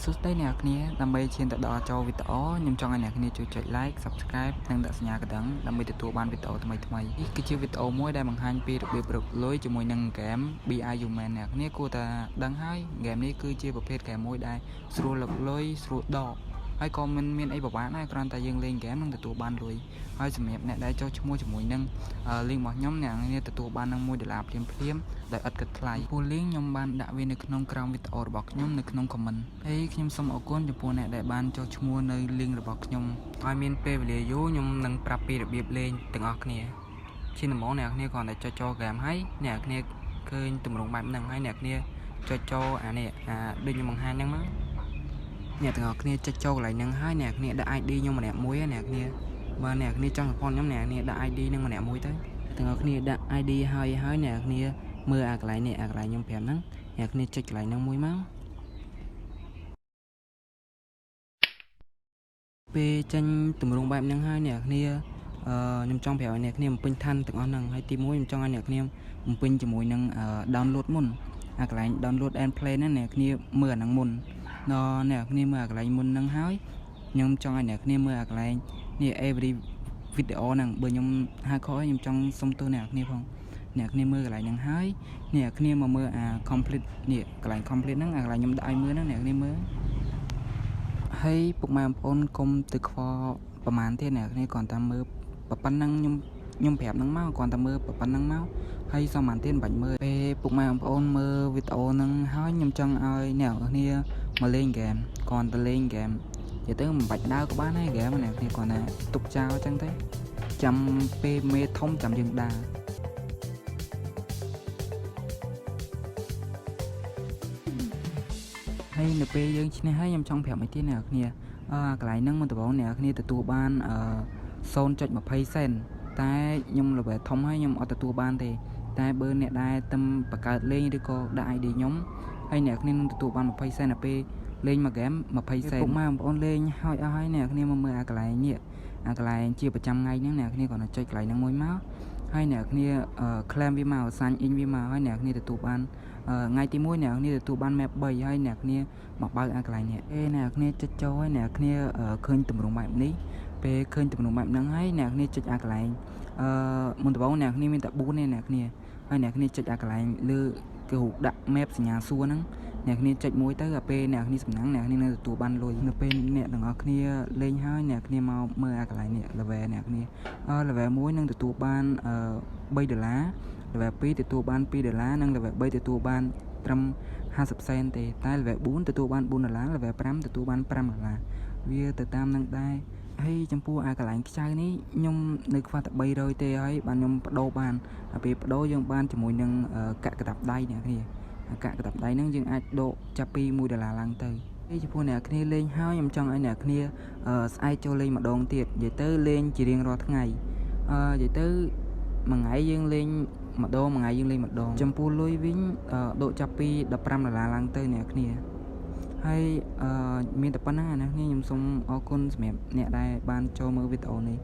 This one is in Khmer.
សួស្តីអ្នកគ្នាដើម្បីឈានទៅដល់ចូលវីដេអូខ្ញុំចង់ឲ្យអ្នកគ្នាជួយចុច like subscribe និងដាក់សញ្ញាកណ្ដឹងដើម្បីទទួលបានវីដេអូថ្មីៗនេះគឺជាវីដេអូមួយដែលបង្ហាញពីរបៀបរកលុយជាមួយនឹងហ្គេម BI Human អ្នកគ្នាគួរតែដឹងហើយហ្គេមនេះគឺជាប្រភេទហ្គេមមួយដែលស្រួលរកលុយស្រួលដកហើយក៏មិនមានអីពិបាកដែរគ្រាន់តែយើងលេងហ្គេមនឹងទទួលបានលុយហើយសម្រាប់អ្នកដែលចុះឈ្មោះជាមួយនឹង link របស់ខ្ញុំអ្នកនាងទទួលបាននឹង$1ភ្លាមដោយឥតគិតថ្លៃពូ link ខ្ញុំបានដាក់វានៅក្នុងក្រោមវីដេអូរបស់ខ្ញុំនៅក្នុង comment ហើយខ្ញុំសូមអរគុណចំពោះអ្នកដែលបានចុះឈ្មោះនៅ link របស់ខ្ញុំហើយមានពេលវេលាយូរខ្ញុំនឹងប្រាប់ពីរបៀបលេងទាំងអស់គ្នាជាដំបូងអ្នកគ្នាគ្រាន់តែចុចចូល game ហើយអ្នកគ្នាឃើញទម្រង់បែបហ្នឹងហើយអ្នកគ្នាចុចចូលអានេះដូចខ្ញុំបង្ហាញហ្នឹងមកអ្នកទាំងអស់គ្នាចុចចូលកន្លែងហ្នឹងហើយអ្នកគ្នាដាក់ ID ខ្ញុំម្នាក់មួយអ្នកគ្នាបើអ្នកគ្នាចង់ support ខ្ញុំអ្នកគ្នាដាក់ ID ហ្នឹងម្នាក់មួយទៅទាំងអស់គ្នាដាក់ ID ហើយអ្នកគ្នាមើលអាកន្លែងនេះអាកន្លែងខ្ញុំប្រាប់ហ្នឹងអ្នកគ្នាចុចកន្លែងហ្នឹងមួយមកពេលចេញទម្រង់បែបហ្នឹងហើយអ្នកគ្នាខ្ញុំចង់ប្រាប់ឲ្យអ្នកគ្នាបំពេញឋានទាំងអស់ហ្នឹងហើយទី1ខ្ញុំចង់ឲ្យអ្នកគ្នាបំពេញជាមួយនឹង download មុនអាកន្លែង download and play ហ្នឹងអ្នកគ្នាមើលអាហ្នឹងមុនដល់អ្នកគ្នាមើលអាកន្លែងមុនហ្នឹងហើយខ្ញុំចង់ឲ្យអ្នកគ្នាមើលអាកន្លែងនេះ every video ហ្នឹងបើខ្ញុំហៅខខ្ញុំចង់សុំទោសអ្នកគ្នាផងអ្នកគ្នាមើលកន្លែងហ្នឹងហើយអ្នកគ្នាមកមើលអា complete នេះកន្លែង complete ហ្នឹងអាកន្លែងខ្ញុំដាក់ឲ្យមើលហ្នឹងអ្នកគ្នាមើលហើយពុកម៉ែបងប្អូនកុំទៅខ្វល់ប្រហែលទៀតអ្នកគ្នាគ្រាន់តែមើលប៉ុណ្ណឹងខ្ញុំប្រាប់ហ្នឹងមកគ្រាន់តែមើលប៉ុណ្ណឹងមកហើយសំបានទៀតមិនបាច់មើលពេលពុកម៉ែបងប្អូនមើលវីដេអូហ្នឹងហើយខ្ញុំចង់ឲ្យអ្នកគ្នាមកលេងហ្គេមគ្រាន់តែលេងហ្គេមនិយាយទៅមិនបាច់ដើរក៏បានដែរហ្គេមអ្នកគ្នាគ្រាន់តែទុកចោលអញ្ចឹងទៅចាំពេលមេធំចាំយើងដើរហើយនៅពេលយើងឈ្នះហើយខ្ញុំចង់ប្រាប់ឲ្យទៀតអ្នកគ្នាកន្លែងហ្នឹងមុនដំបូងអ្នកគ្នាទទួលបាន0.20 សេនតែខ្ញុំលេវែលធំហើយខ្ញុំអត់ទទួលបានទេតែបើអ្នកដែលទំបង្កើតលេងឬក៏ដាក់ ID ខ្ញុំហើយអ្នកគ្នានឹងទទួលបាន20 សេនដល់ពេលលេងមួយហ្គេម20 សេនពុកម៉ែបងប្អូនលេងហើយអស់ហើយអ្នកគ្នាមកមើលអាកន្លែងនេះអាកន្លែងជាប្រចាំថ្ងៃហ្នឹងអ្នកគ្នាគ្រាន់តែចុចកន្លែងហ្នឹងមួយមកហើយអ្នកគ្នាclaim វាមកសាញ់ in វាមកហើយអ្នកគ្នាទទួលបានថ្ងៃទី1អ្នកគ្នាទទួលបាន map 3ហើយអ្នកគ្នាមកបើកអាកន្លែងនេះអ្នកគ្នាចុចចូលហើយអ្នកគ្នាឃើញទម្រង់បែបនេះពេលឃើញទម្រង់បែបហ្នឹងហើយអ្នកគ្នាចុចអាកន្លែងមុនដំបូងអ្នកគ្នាមានតែ4ទេអ្នកគ្នាហើយអ្នកគ្នាចុចអាកន្លែងលើគេរូបដាក់ map សញ្ញាសួរហ្នឹងអ្នកគ្នាចុចមួយទៅដល់ពេលអ្នកគ្នាសំណាងអ្នកគ្នានឹងទទួលបានលុយនៅពេលអ្នកទាំងអស់គ្នាលេងហើយអ្នកគ្នាមកមើលអាកន្លែងនេះ level អ្នកគ្នាlevel 1នឹងទទួលបាន$3 level 2ទទួលបាន$2និង level 3ទទួលបានត្រឹម50 សេនទេតែ level 4ទទួលបាន$4 level 5ទទួលបាន$5វាទៅតាមនឹងដែរហើយចំពោះអាកន្លែងខ្ចៅនេះខ្ញុំនៅខ្វះតែ300ទេហើយបានខ្ញុំបដូរបានដល់ពេលបដូរយើងបានជាមួយនឹងកាក់កតាប់ដៃអ្នកគ្នាកាក់កតាប់ដៃហ្នឹងយើងអាចដកចាប់ពី$1ឡើងទៅហើយចំពោះអ្នកគ្នាលេងហើយខ្ញុំចង់ឲ្យអ្នកគ្នាស្អែកចូលលេងម្ដងទៀតនិយាយទៅលេងជារៀងរាល់ថ្ងៃនិយាយទៅមួយថ្ងៃយើងលេងម្ដងមួយថ្ងៃយើងលេងម្ដងចំពោះលុយវិញដកចាប់ពី$15ឡើងទៅអ្នកគ្នាហើយមានតែប៉ុណ្្នឹងណាខ្ញុំសូមអរគុណសម្រាប់អ្នកដែលបានចូលមើលវីដេអូនេះ